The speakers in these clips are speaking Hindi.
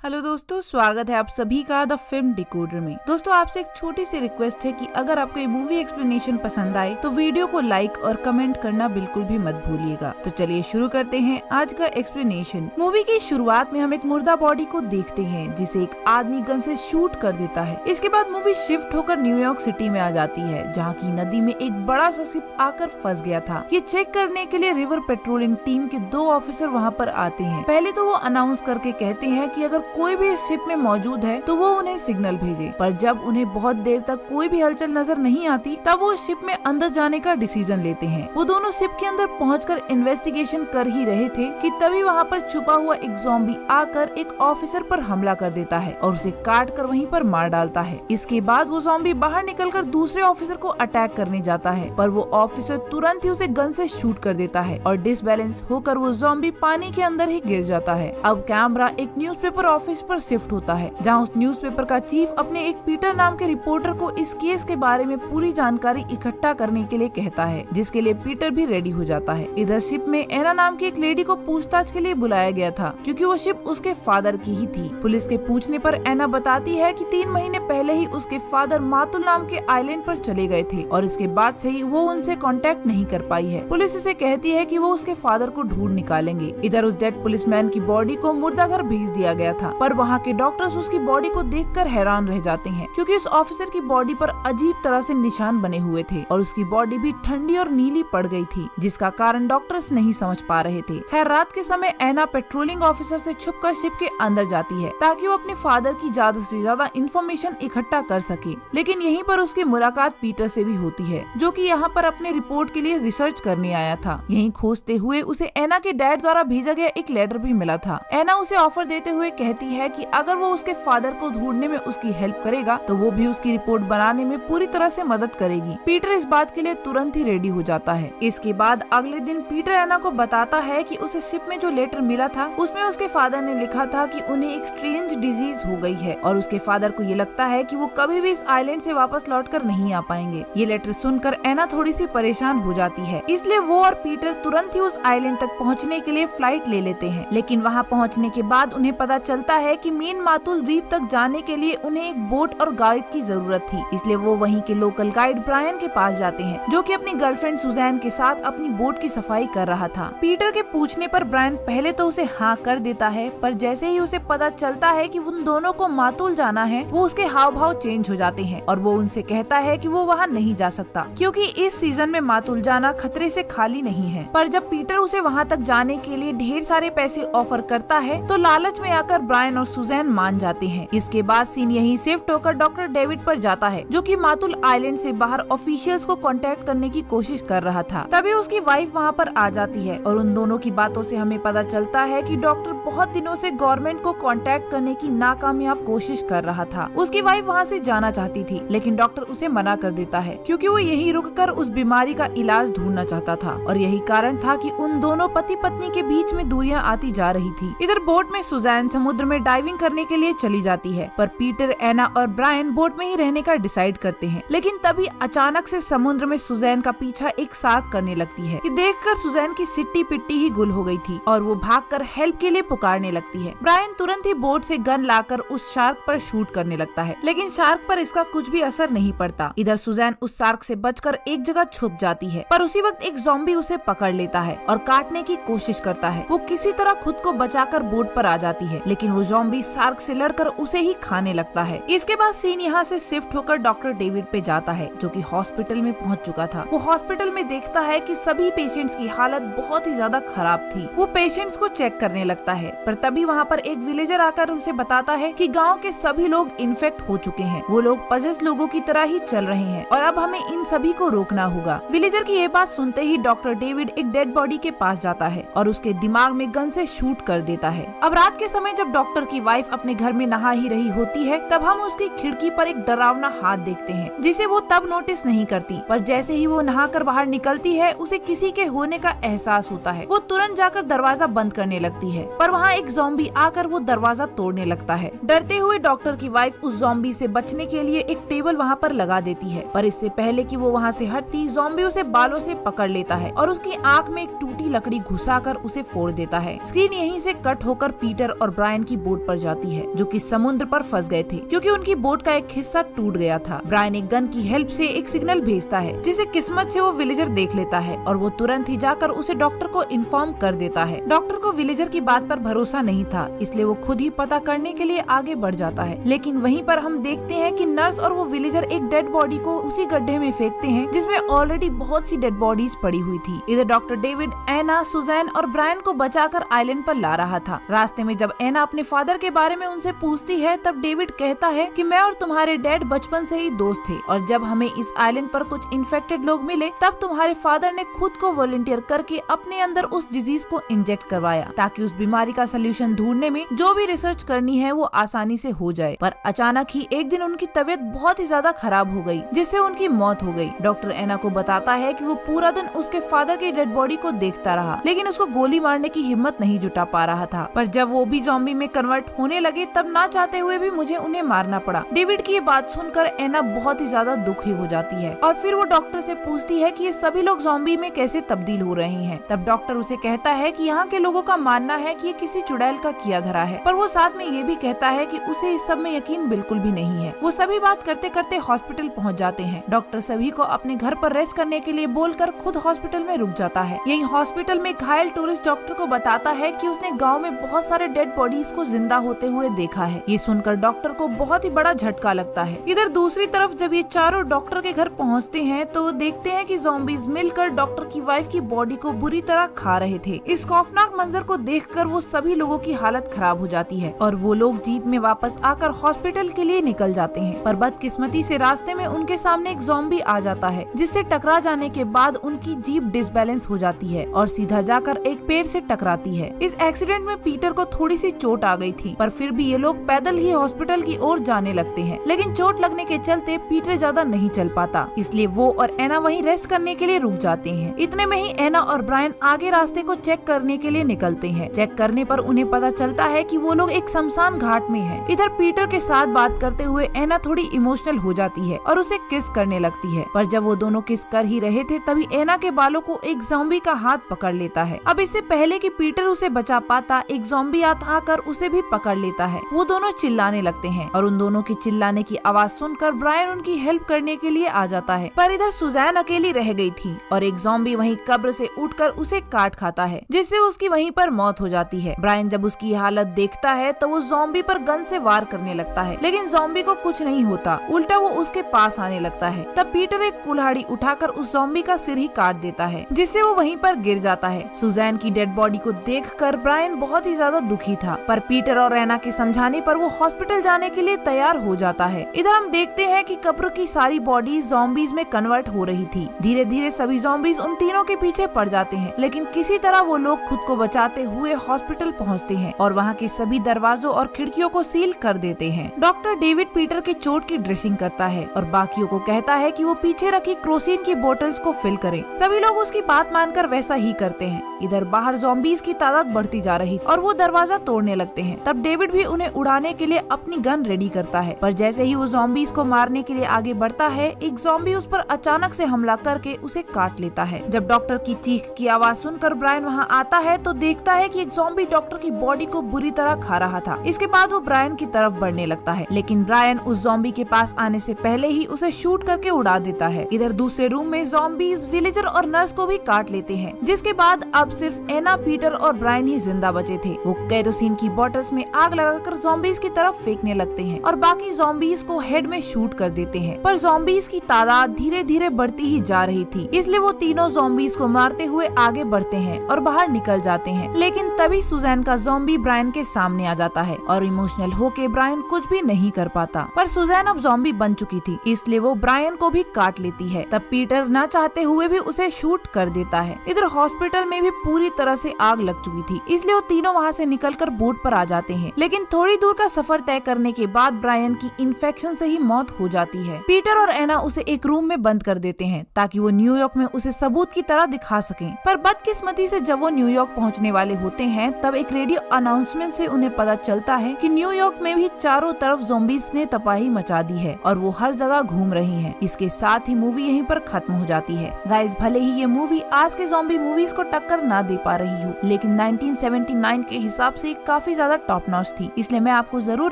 हेलो दोस्तों, स्वागत है आप सभी का द फिल्म डिकोडर में। दोस्तों, आपसे एक छोटी सी रिक्वेस्ट है कि अगर आपको ये मूवी एक्सप्लेनेशन पसंद आए तो वीडियो को लाइक और कमेंट करना बिल्कुल भी मत भूलिएगा। तो चलिए शुरू करते हैं आज का एक्सप्लेनेशन। मूवी की शुरुआत में हम एक मुर्दा बॉडी को देखते हैं जिसे एक आदमी गन से शूट कर देता है। इसके बाद मूवी शिफ्ट होकर न्यूयॉर्क सिटी में आ जाती है, जहाँ की नदी में एक बड़ा सा शिप आकर फंस गया था। ये चेक करने के लिए रिवर पेट्रोलिंग टीम के 2 ऑफिसर वहाँ पर आते हैं। पहले तो वो अनाउंस करके कहते हैं कि अगर कोई भी इस शिप में मौजूद है तो वो उन्हें सिग्नल भेजे, पर जब उन्हें बहुत देर तक कोई भी हलचल नजर नहीं आती तब वो शिप में अंदर जाने का डिसीजन लेते हैं। वो दोनों शिप के अंदर पहुंचकर इन्वेस्टिगेशन कर ही रहे थे कि तभी वहाँ पर छुपा हुआ एक ज़ॉम्बी आकर एक ऑफिसर पर हमला कर देता है और उसे काट कर वहीं पर मार डालता है। इसके बाद वो ज़ॉम्बी बाहर निकलकर दूसरे ऑफिसर को अटैक करने जाता है, पर वो ऑफिसर तुरंत ही उसे गन से शूट कर देता है और डिसबैलेंस होकर वो ज़ॉम्बी पानी के अंदर ही गिर जाता है। अब कैमरा एक न्यूज़पेपर ऑफिस पर शिफ्ट होता है, जहां उस न्यूज़पेपर का चीफ अपने एक पीटर नाम के रिपोर्टर को इस केस के बारे में पूरी जानकारी इकट्ठा करने के लिए कहता है, जिसके लिए पीटर भी रेडी हो जाता है। इधर शिप में एना नाम की एक लेडी को पूछताछ के लिए बुलाया गया था, क्योंकि वो शिप उसके फादर की ही थी। पुलिस के पूछने पर एना बताती है कि 3 महीने पहले ही उसके फादर मातुल नाम के आइलैंड पर चले गए थे और इसके बाद से ही वो उनसे कांटेक्ट नहीं कर पाई है। पुलिस उसे कहती है कि वो उसके फादर को ढूंढ निकालेंगे। इधर उस डेड पुलिसमैन की बॉडी को मुर्दा घर भेज दिया गया था, पर वहाँ के डॉक्टर्स उसकी बॉडी को देखकर हैरान रह जाते हैं, क्योंकि उस ऑफिसर की बॉडी पर अजीब तरह से निशान बने हुए थे और उसकी बॉडी भी ठंडी और नीली पड़ गई थी, जिसका कारण डॉक्टर्स नहीं समझ पा रहे थे। खैर, रात के समय एना पेट्रोलिंग ऑफिसर से छुपकर शिप के अंदर जाती है ताकि वो अपने फादर की ज्यादा से ज्यादा इन्फॉर्मेशन इकट्ठा कर सके। लेकिन यहीं पर उसकी मुलाकात पीटर से भी होती है, जो कि यहाँ पर अपने रिपोर्ट के लिए रिसर्च करने आया था। यहीं खोजते हुए उसे एना के डैड द्वारा भेजा गया एक लेटर भी मिला था। एना उसे ऑफर देते हुए कहती है कि अगर वो उसके फादर को ढूंढने में उसकी हेल्प करेगा तो वो भी उसकी रिपोर्ट बनाने में पूरी तरह से मदद करेगी। पीटर इस बात के लिए तुरंत ही रेडी हो जाता है। इसके बाद अगले दिन पीटर एना को बताता है कि उसे शिप में जो लेटर मिला था उसमें उसके फादर ने लिखा था कि उन्हें एक स्ट्रेंज डिजीज हो गई है और उसके फादर को ये लगता है कि वो कभी भी इस आइलैंड से वापस लौटकर नहीं आ पाएंगे। ये लेटर सुनकर एना थोड़ी सी परेशान हो जाती है, इसलिए वो और पीटर तुरंत ही उस आइलैंड तक पहुँचने के लिए फ्लाइट ले लेते हैं। लेकिन वहाँ पहुँचने के बाद उन्हें पता चलता है कि मेन मातुल द्वीप तक जाने के लिए उन्हें एक बोट और गाइड की जरूरत थी, इसलिए वो वहीं के लोकल गाइड ब्रायन के पास जाते हैं, जो कि अपनी गर्लफ्रेंड सुजैन के साथ अपनी बोट की सफाई कर रहा था। पीटर के पूछने पर ब्रायन पहले तो उसे हाँ कर देता है, पर जैसे ही उसे पता चलता है कि उन दोनों को मातुल जाना है, वो उसके हाव भाव चेंज हो जाते हैं और वो उनसे कहता है कि वो वहाँ नहीं जा सकता, क्योंकि इस सीजन में मातुल जाना खतरे से खाली नहीं है। पर जब पीटर उसे वहाँ तक जाने के लिए ढेर सारे पैसे ऑफर करता है तो लालच में आकर ब्रायन और सुजैन मान जाते हैं। इसके बाद सीन यहीं शिफ्ट होकर डॉक्टर डेविड पर जाता है, जो कि मातुल आइलैंड से बाहर ऑफिशियल्स को कांटेक्ट करने की कोशिश कर रहा था। तभी उसकी वाइफ वहां पर आ जाती है और उन दोनों की बातों से हमें पता चलता है कि डॉक्टर बहुत दिनों से गवर्नमेंट को कांटेक्ट करने की नाकामयाब कोशिश कर रहा था। उसकी वाइफ वहां से जाना चाहती थी, लेकिन डॉक्टर उसे मना कर देता है, क्योंकि वो यही रुककर उस बीमारी का इलाज ढूंढना चाहता था और यही कारण था कि उन दोनों पति पत्नी के बीच में दूरियां आती जा रही थी। इधर बोट में सुजैन समुद्र में डाइविंग करने के लिए चली जाती है, पर पीटर, एना और ब्रायन बोट में ही रहने का डिसाइड करते हैं। लेकिन तभी अचानक से समुद्र में सुजैन का पीछा एक शार्क करने लगती है। ये देखकर सुजैन की सिट्टी पिट्टी ही गुल हो गई थी और वो भागकर हेल्प के लिए पुकारने लगती है। ब्रायन तुरंत ही बोट से गन लाकर उस शार्क पर शूट करने लगता है, लेकिन शार्क पर इसका कुछ भी असर नहीं पड़ता। इधर सुजैन उस शार्क से बचकर एक जगह छुप जाती है, पर उसी वक्त एक ज़ॉम्बी उसे पकड़ लेता है और काटने की कोशिश करता है। वो किसी तरह खुद को बचाकर बोट पर आ जाती है, लेकिन वो ज़ॉम्बी शार्क से लड़कर उसे ही खाने लगता है। इसके बाद सीन यहाँ से शिफ्ट होकर डॉक्टर डेविड पे जाता है, जो कि हॉस्पिटल में पहुंच चुका था। वो हॉस्पिटल में देखता है कि सभी पेशेंट्स की हालत बहुत ही ज्यादा खराब थी। वो पेशेंट्स को चेक करने लगता है, पर तभी वहाँ पर एक विलेजर आकर उसे बताता है कि गांव के सभी लोग इन्फेक्ट हो चुके हैं। वो लोग पजेस लोगों की तरह ही चल रहे हैं और अब हमें इन सभी को रोकना होगा। विलेजर की ये बात सुनते ही डॉक्टर डेविड एक डेड बॉडी के पास जाता है और उसके दिमाग में गन से शूट कर देता है। अब रात के समय जब डॉक्टर की वाइफ अपने घर में नहा ही रही होती है, तब हम उसकी खिड़की पर एक डरावना हाथ देखते हैं, जिसे वो तब नोटिस नहीं करती, पर जैसे ही वो नहाकर बाहर निकलती है उसे किसी के होने का एहसास होता है। वो तुरंत जाकर दरवाजा बंद करने लगती है, पर वहाँ एक ज़ॉम्बी आकर वो दरवाजा तोड़ने लगता है। डरते हुए डॉक्टर की वाइफ उस ज़ॉम्बी से बचने के लिए एक टेबल वहाँ पर लगा देती है, पर इससे पहले कि वो वहाँ से हटती, ज़ॉम्बी उसे बालों से पकड़ लेता है और उसकी आँख में एक टूटी लकड़ी घुसाकर उसे फोड़ देता है। स्क्रीन यहीं से कट होकर पीटर और ब्रायन की की बोट पर जाती है जो कि समुद्र पर फंस गए थे क्योंकि उनकी बोट का एक हिस्सा टूट गया था। ब्रायन एक गन की हेल्प से एक सिग्नल भेजता है जिसे किस्मत से वो विलेजर देख लेता है और वो तुरंत ही जाकर उसे डॉक्टर को इन्फॉर्म कर देता है। डॉक्टर को विलेजर की बात पर भरोसा नहीं था, इसलिए वो खुद ही पता करने के लिए आगे बढ़ जाता है। लेकिन वहीं पर हम देखते हैं कि नर्स और वो विलेजर एक डेड बॉडी को उसी गड्ढे में फेंकते हैं जिसमें ऑलरेडी बहुत सी डेड बॉडीज पड़ी हुई थी। इधर डॉक्टर डेविड एना, सुजैन और ब्रायन को बचाकर आइलैंड पर ला रहा था। रास्ते में जब एना अपने फादर के बारे में उनसे पूछती है तब डेविड कहता है कि मैं और तुम्हारे डैड बचपन से ही दोस्त थे और जब हमें इस आइलैंड पर कुछ इन्फेक्टेड लोग मिले तब तुम्हारे फादर ने खुद को वॉलंटियर करके अपने अंदर उस डिजीज को इंजेक्ट करवाया ताकि उस बीमारी का सोल्यूशन ढूंढने में जो भी रिसर्च करनी है वो आसानी से हो जाए। पर अचानक ही एक दिन उनकी तबीयत बहुत ही ज्यादा खराब हो गई जिससे उनकी मौत हो गई। डॉक्टर एना को बताता है कि वो पूरा दिन उसके फादर की डेड बॉडी को देखता रहा लेकिन उसको गोली मारने की हिम्मत नहीं जुटा पा रहा था। पर जब वो भी ज़ॉम्बी में कन्वर्ट होने लगे तब ना चाहते हुए भी मुझे उन्हें मारना पड़ा। डेविड की ये बात सुनकर एना बहुत ही ज्यादा दुखी हो जाती है और फिर वो डॉक्टर से पूछती है कि ये सभी लोग ज़ॉम्बी में कैसे तब्दील हो रहे हैं। तब डॉक्टर उसे कहता है कि यहाँ के लोगों का मानना है कि ये किसी चुड़ैल का किया धरा है, पर वो साथ में ये भी कहता है कि उसे इस सब में यकीन बिल्कुल भी नहीं है। वो सभी बात करते करते हॉस्पिटल पहुँच जाते हैं। डॉक्टर सभी को अपने घर पर रेस्ट करने के लिए बोलकर खुद हॉस्पिटल में रुक जाता है। यही हॉस्पिटल में घायल टूरिस्ट डॉक्टर को बताता है कि उसने गाँव में बहुत सारे डेड बॉडीज को जिंदा होते हुए देखा है। ये सुनकर डॉक्टर को बहुत ही बड़ा झटका लगता है। इधर दूसरी तरफ जब ये चारों डॉक्टर के घर पहुँचते हैं तो वो देखते हैं कि ज़ॉम्बीज मिलकर डॉक्टर की वाइफ की बॉडी को बुरी तरह खा रहे थे। इस खौफनाक मंजर को देखकर वो सभी लोगों की हालत खराब हो जाती है और वो लोग जीप में वापस आकर हॉस्पिटल के लिए निकल जाते हैं। पर बदकिस्मती से रास्ते में उनके सामने एक ज़ॉम्बी आ जाता है जिससे टकरा जाने के बाद उनकी जीप डिसबैलेंस हो जाती है और सीधा जाकर एक पेड़ से टकराती है। इस एक्सीडेंट में पीटर को थोड़ी सी चोट आ गई थी पर फिर भी ये लोग पैदल ही हॉस्पिटल की ओर जाने लगते हैं। लेकिन चोट लगने के चलते पीटर ज्यादा नहीं चल पाता, इसलिए वो और एना वहीं रेस्ट करने के लिए रुक जाते हैं। इतने में ही एना और ब्रायन आगे रास्ते को चेक करने के लिए निकलते हैं। चेक करने पर उन्हें पता चलता है कि वो लोग एक शमशान घाट में हैं। इधर पीटर के साथ बात करते हुए एना थोड़ी इमोशनल हो जाती है और उसे किस करने लगती है। पर जब वो दोनों किस कर ही रहे थे तभी एना के बालों को एक ज़ॉम्बी का हाथ पकड़ लेता है। अब इससे पहले कि पीटर उसे बचा पाता एक ज़ॉम्बी आकर उसे भी पकड़ लेता है। वो दोनों चिल्लाने लगते हैं और उन दोनों के चिल्लाने की आवाज सुनकर ब्रायन उनकी हेल्प करने के लिए आ जाता है। पर इधर सुजैन अकेली रह गई थी और एक ज़ॉम्बी वहीं कब्र से उठकर उसे काट खाता है जिससे उसकी वहीं पर मौत हो जाती है। ब्रायन जब उसकी हालत देखता है तो वो ज़ॉम्बी पर गन से वार करने लगता है लेकिन ज़ॉम्बी को कुछ नहीं होता, उल्टा वो उसके पास आने लगता है। तब पीटर एक कुल्हाड़ी उठाकर उस ज़ॉम्बी का सिर ही काट देता है जिससे वो वहीं पर गिर जाता है। सुजैन की डेड बॉडी को देखकर ब्रायन बहुत ही ज्यादा दुखी था पर पीटर और एना के समझाने पर वो हॉस्पिटल जाने के लिए तैयार हो जाता है। इधर हम देखते हैं कि कब्र की सारी बॉडीज ज़ॉम्बीज में कन्वर्ट हो रही थी। धीरे धीरे सभी ज़ॉम्बीज उन तीनों के पीछे पड़ जाते हैं लेकिन किसी तरह वो लोग खुद को बचाते हुए हॉस्पिटल पहुंचते हैं और वहां के सभी दरवाजों और खिड़कियों को सील कर देते हैं। डॉक्टर डेविड पीटर के चोट की ड्रेसिंग करता है और बाकियों को कहता है कि वो पीछे रखी क्रोसिन की बोतल्स को फिल करें। सभी लोग उसकी बात मानकर वैसा ही करते हैं। इधर बाहर ज़ॉम्बीज की तादाद बढ़ती जा रही और वो दरवाजा तोड़ने लगते हैं। तब डेविड भी उन्हें उड़ाने के लिए अपनी गन रेडी करता है पर जैसे ही वो ज़ॉम्बीज को मारने के लिए आगे बढ़ता है एक ज़ॉम्बी उस पर अचानक से हमला करके उसे काट लेता है। जब डॉक्टर की चीख की आवाज सुनकर ब्रायन वहाँ आता है तो देखता है कि एक ज़ॉम्बी डॉक्टर की बॉडी को बुरी तरह खा रहा था। इसके बाद वो ब्रायन की तरफ बढ़ने लगता है लेकिन ब्रायन उस ज़ॉम्बी के पास आने से पहले ही उसे शूट करके उड़ा देता है। इधर दूसरे रूम में ज़ॉम्बीज विलेजर और नर्स को भी काट लेते हैं जिसके बाद अब सिर्फ एना, पीटर और ब्रायन ही जिंदा बचे थे। वो केरोसिन की बोतल्स में आग लगाकर ज़ॉम्बीज की तरफ फेंकने लगते हैं और बाकी ज़ॉम्बीज को हेड में शूट कर देते हैं। पर ज़ॉम्बीज की तादाद धीरे धीरे बढ़ती ही जा रही थी इसलिए वो तीनों ज़ॉम्बीज को मारते हुए आगे बढ़ते हैं और बाहर निकल जाते हैं। लेकिन तभी सुजैन का ज़ॉम्बी ब्रायन के सामने आ जाता है और इमोशनल होके ब्रायन कुछ भी नहीं कर पाता। पर सुजैन अब ज़ॉम्बी बन चुकी थी इसलिए वो ब्रायन को भी काट लेती है। तब पीटर ना चाहते हुए भी उसे शूट कर देता है। इधर हॉस्पिटल में भी पूरी तरह से आग लग चुकी थी इसलिए वो तीनों वहाँ से निकलकर बोट पर आ जाते हैं। लेकिन थोड़ी दूर का सफर तय करने के बाद ब्रायन की इन्फेक्शन से ही मौत हो जाती है। पीटर और एना उसे एक रूम में बंद कर देते हैं ताकि वो न्यूयॉर्क में उसे सबूत की तरह दिखा सकें। पर बदकिस्मती से जब वो न्यूयॉर्क पहुंचने वाले होते हैं तब एक रेडियो अनाउंसमेंट से उन्हें पता चलता है कि न्यूयॉर्क में भी चारों तरफ ज़ॉम्बीज ने तबाही मचा दी है और वो हर जगह घूम रही हैं। इसके साथ ही मूवी यहीं पर खत्म हो जाती है। गाइस, भले ही ये मूवी आज के ज़ॉम्बी मूवीज को टक्कर ना दे पा रही हो लेकिन 1979 के हिसाब से काफी ज्यादा टॉप नॉच थी, इसलिए मैं आपको जरूर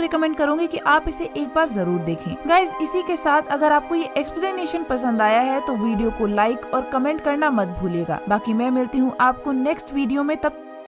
रिकमेंड करूंगी कि आप इसे एक बार जरूर देखें। गाइज, इसी के साथ अगर आपको ये एक्सप्लेनेशन पसंद आया है तो वीडियो को लाइक और कमेंट करना मत भूलिएगा। बाकी मैं मिलती हूँ आपको नेक्स्ट वीडियो में, तब